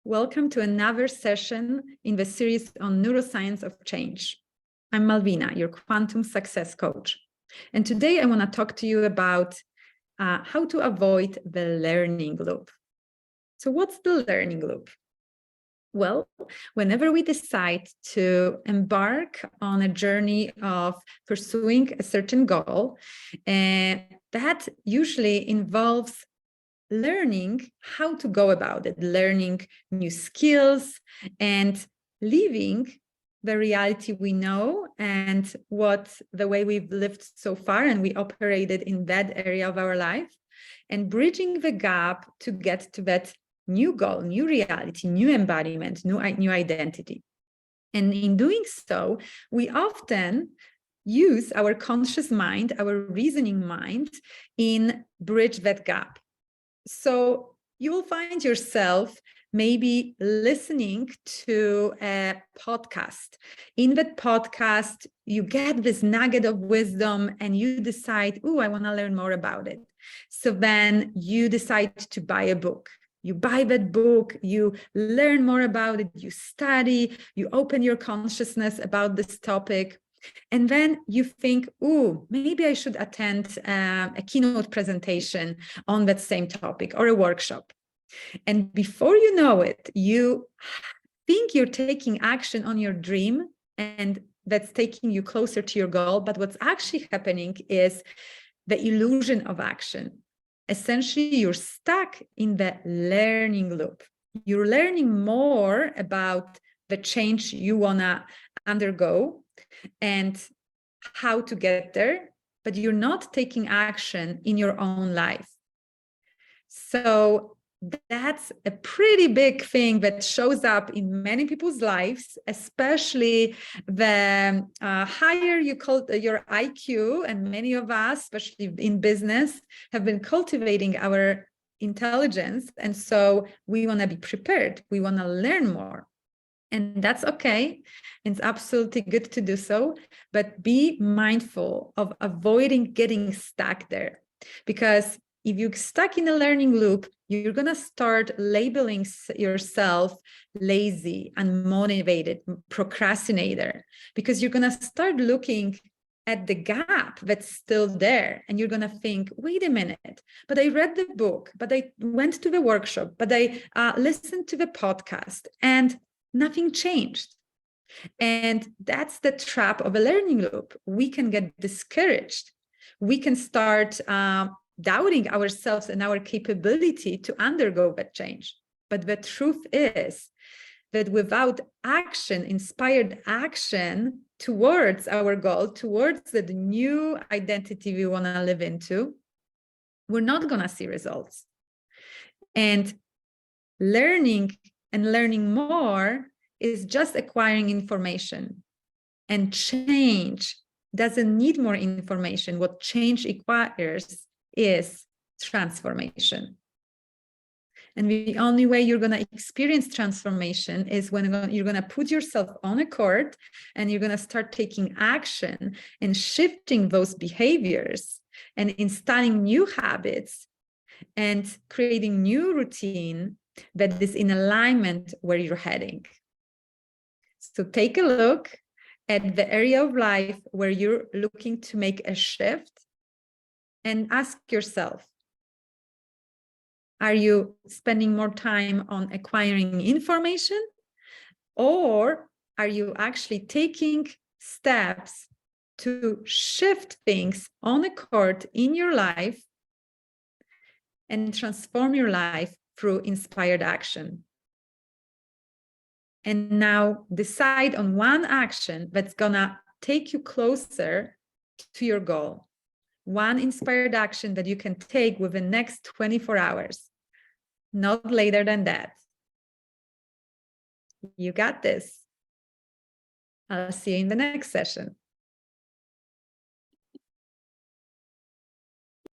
Welcome to another session in the series on neuroscience of change. I'm Malvina, your quantum success coach. And today I want to talk to you about how to avoid the learning loop. So what's the learning loop? Well, whenever we decide to embark on a journey of pursuing a certain goal, that usually involves learning how to go about it, learning new skills and leaving the reality we know and the way we've lived so far and we operated in that area of our life, and bridging the gap to get to that new goal, new reality, new embodiment, new identity. And in doing so, we often use our conscious mind, our reasoning mind, in bridge that gap. So you will find yourself maybe listening to a podcast. In that podcast, you get this nugget of wisdom and you decide, I want to learn more about it. So then you decide to buy a book. You buy that book, you learn more about it, you study, you open your consciousness about this topic. And then you think, maybe I should attend a keynote presentation on that same topic or a workshop. And before you know it, you think you're taking action on your dream and that's taking you closer to your goal. But what's actually happening is the illusion of action. Essentially, you're stuck in the learning loop. You're learning more about the change you want to undergo and how to get there, but you're not taking action in your own life. So that's a pretty big thing that shows up in many people's lives, especially the higher you call your IQ, and many of us, especially in business, have been cultivating our intelligence. And so we want to be prepared. We want to learn more. And that's okay. It's absolutely good to do so, but be mindful of avoiding getting stuck there. Because if you're stuck in a learning loop, you're going to start labeling yourself lazy, unmotivated, procrastinator, because you're going to start looking at the gap that's still there. And you're going to think, wait a minute, but I read the book, but I went to the workshop, but I listened to the podcast, and nothing changed. And that's the trap of a learning loop. We can get discouraged. We can start doubting ourselves and our capability to undergo that change. But the truth is that without action, inspired action towards our goal, towards the new identity we want to live into, we're not going to see results. And learning more is just acquiring information. And change doesn't need more information. What change requires is transformation. And the only way you're going to experience transformation is when you're going to put yourself on a court and you're going to start taking action and shifting those behaviors and installing new habits and creating new routine that is in alignment where you're heading. So take a look at the area of life where you're looking to make a shift and ask yourself, are you spending more time on acquiring information, or are you actually taking steps to shift things on a court in your life and transform your life through inspired action? And now decide on one action that's gonna take you closer to your goal. One inspired action that you can take within the next 24 hours, not later than that. You got this. I'll see you in the next session.